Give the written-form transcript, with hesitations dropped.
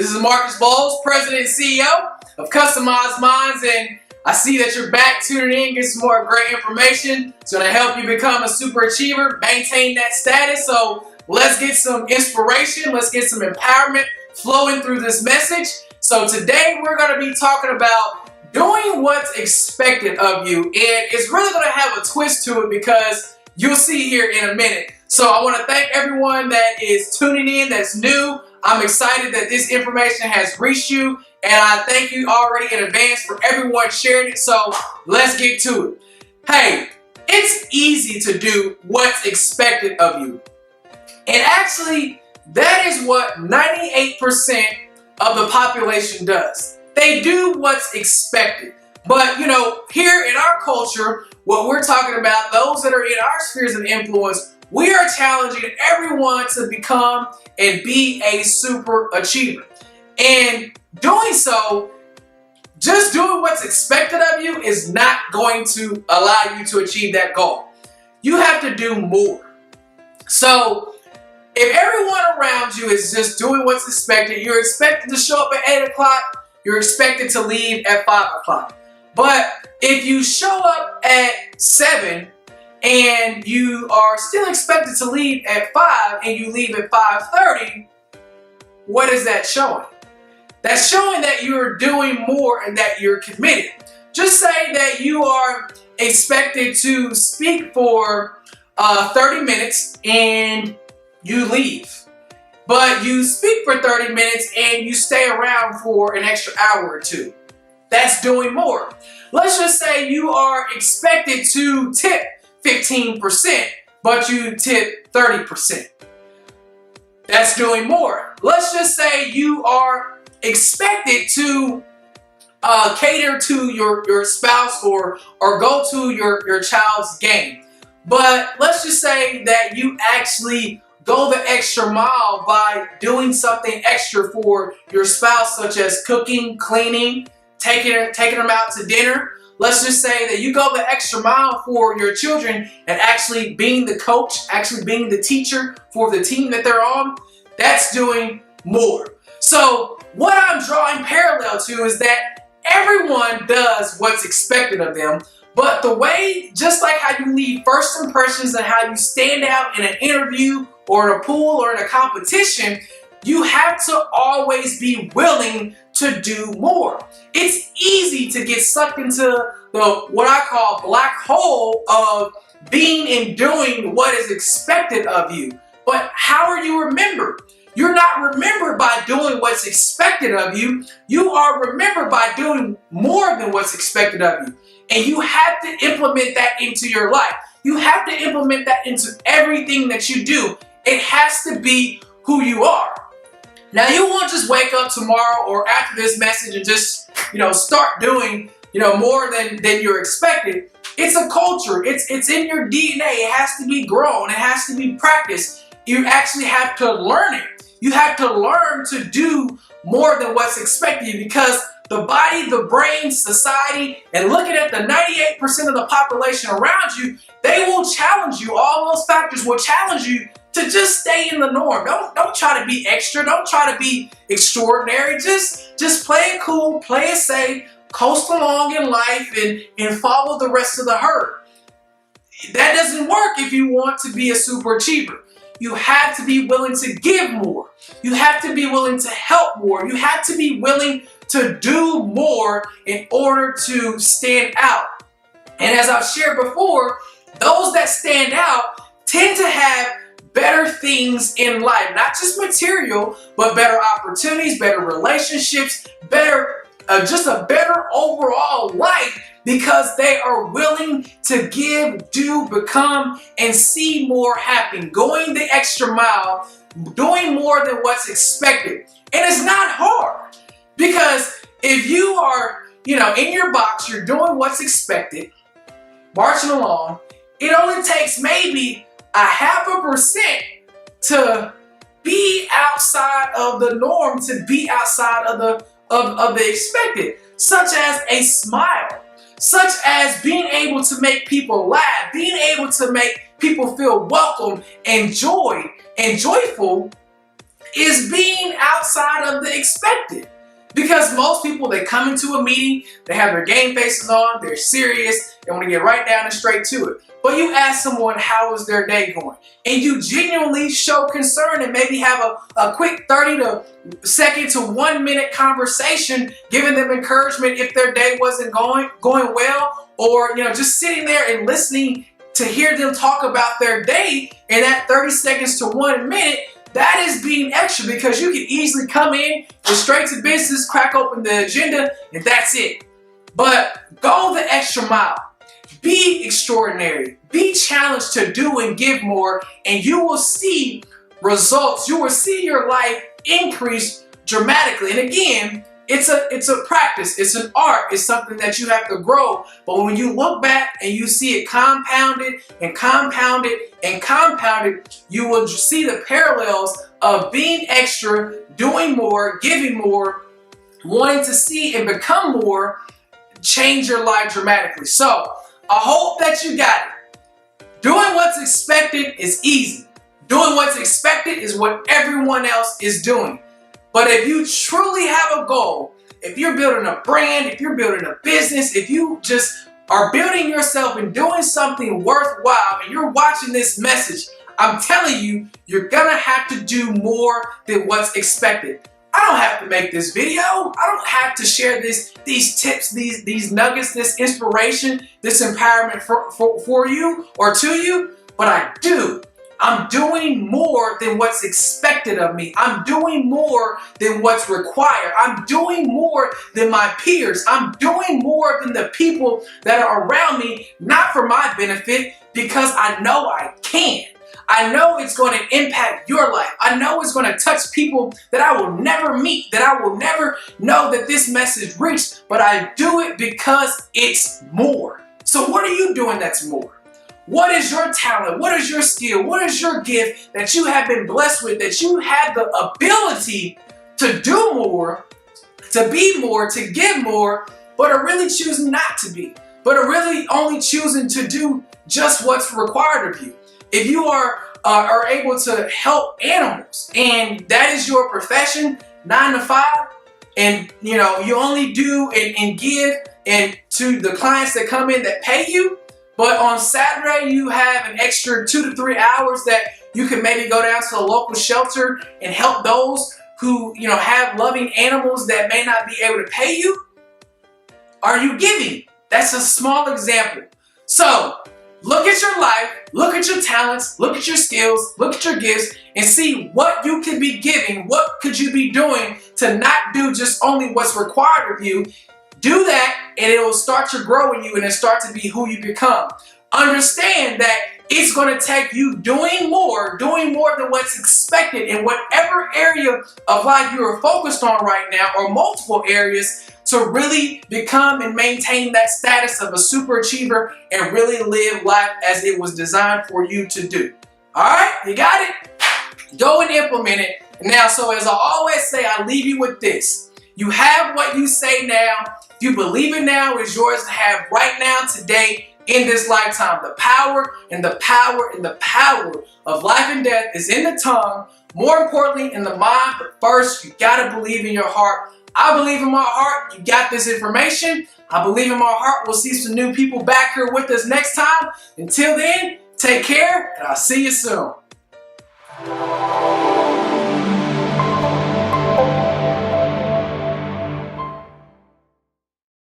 This is Marcus Boles, President and CEO of Customized Minds, and I see that you're back tuning in, get some more great information. It's going to help you become a super achiever, maintain that status. So let's get some inspiration, let's get some empowerment flowing through this message. So today we're going to be talking about doing what's expected of you, and it's really going to have a twist to it because you'll see here in a minute. So I want to thank everyone that is tuning in, that's new. I'm excited that this information has reached you, and I thank you already in advance for everyone sharing it. So let's get to it. Hey, it's easy to do what's expected of you. And actually, that is what 98% of the population does. They do what's expected. But, here in our culture, what we're talking about, those that are in our spheres of influence, we are challenging everyone to become and be a super achiever. And doing so, just doing what's expected of you is not going to allow you to achieve that goal. You have to do more. So if everyone around you is just doing what's expected, you're expected to show up at 8 o'clock, you're expected to leave at 5 o'clock. But if you show up at 7 and you are still expected to leave at 5 and you leave at 5:30, what is that showing? That's showing that you're doing more and that you're committed. Just say that you are expected to speak for 30 minutes and you leave. But you speak for 30 minutes and you stay around for an extra hour or two. That's doing more. Let's just say you are expected to tip 15%, but you tip 30%. That's doing more. Let's just say you are expected to cater to your spouse or go to your child's game. But let's just say that you actually go the extra mile by doing something extra for your spouse, such as cooking, cleaning, taking them out to dinner. Let's just say that you go the extra mile for your children and actually being the coach, actually being the teacher for the team that they're on. That's doing more. So what I'm drawing parallel to is that everyone does what's expected of them, but the way, just like how you leave first impressions and how you stand out in an interview or in a pool or in a competition, you have to always be willing to do more. It's easy to get sucked into what I call black hole of being and doing what is expected of you. But how are you remembered? You're not remembered by doing what's expected of you. You are remembered by doing more than what's expected of you. And you have to implement that into your life. You have to implement that into everything that you do. It has to be who you are. Now, you won't just wake up tomorrow or after this message and just, start doing, more than you're expected. It's a culture. It's in your DNA. It has to be grown. It has to be practiced. You actually have to learn it. You have to learn to do more than what's expected of you, because the body, the brain, society, and looking at the 98% of the population around you, they will challenge you. All those factors will challenge you to just stay in the norm. Don't try to be extra. Don't try to be extraordinary. Just play it cool, play it safe, coast along in life, and follow the rest of the herd. That doesn't work if you want to be a super achiever. You have to be willing to give more. You have to be willing to help more. You have to be willing to do more in order to stand out. And as I've shared before, those that stand out tend to have better things in life, not just material, but better opportunities, better relationships, just a better overall life, because they are willing to give, do, become, and see more happen, going the extra mile, doing more than what's expected. And it's not hard, because if you are, in your box, you're doing what's expected, marching along, it only takes maybe 0.5% to be outside of the norm, to be outside of the expected, such as a smile, such as being able to make people laugh, being able to make people feel welcome and joyful. is being outside of the expected. Because most people, they come into a meeting, they have their game faces on, they're serious, they want to get right down and straight to it. But you ask someone how is their day going, and you genuinely show concern and maybe have a quick 30 to 1 minute conversation, giving them encouragement if their day wasn't going well, or just sitting there and listening to hear them talk about their day in that 30 seconds to 1 minute. That is being extra, because you can easily come in, go straight to business, crack open the agenda, and that's it. But go the extra mile. Be extraordinary. Be challenged to do and give more, and you will see results. You will see your life increase dramatically. And again, it's a practice. It's an art. It's something that you have to grow. But when you look back and you see it compounded and compounded and compounded, you will see the parallels of being extra, doing more, giving more, wanting to see and become more, change your life dramatically. So I hope that you got it. Doing what's expected is easy. Doing what's expected is what everyone else is doing. But if you truly have a goal, if you're building a brand, if you're building a business, if you just are building yourself and doing something worthwhile, and you're watching this message, I'm telling you, you're gonna have to do more than what's expected. I don't have to make this video. I don't have to share these tips, these nuggets, this inspiration, this empowerment for you or to you, but I do. I'm doing more than what's expected of me. I'm doing more than what's required. I'm doing more than my peers. I'm doing more than the people that are around me, not for my benefit, because I know I can. I know it's going to impact your life. I know it's going to touch people that I will never meet, that I will never know that this message reached, but I do it because it's more. So what are you doing that's more? What is your talent? What is your skill? What is your gift that you have been blessed with, that you had the ability to do more, to be more, to give more, but are really choosing not to be, but are really only choosing to do just what's required of you? If you are able to help animals, and that is your profession, 9 to 5, and you only do and give and to the clients that come in that pay you, but on Saturday you have an extra 2 to 3 hours that you can maybe go down to a local shelter and help those who have loving animals that may not be able to pay you. Are you giving? That's a small example. So look at your life, look at your talents, look at your skills, look at your gifts, and see what you could be giving, what could you be doing to not do just only what's required of you. Do that, and it will start to grow in you, and it start to be who you become. Understand that it's going to take you doing more than what's expected in whatever area of life you are focused on right now, or multiple areas, to really become and maintain that status of a super achiever and really live life as it was designed for you to do. All right, you got it? Go and implement it. Now, so as I always say, I leave you with this. You have what you say now. If you believe it now, it's yours to have right now, today, in this lifetime. The power and the power and the power of life and death is in the tongue. More importantly, in the mind. But first, you gotta believe in your heart. I believe in my heart. You got this information. I believe in my heart. We'll see some new people back here with us next time. Until then, take care, and I'll see you soon.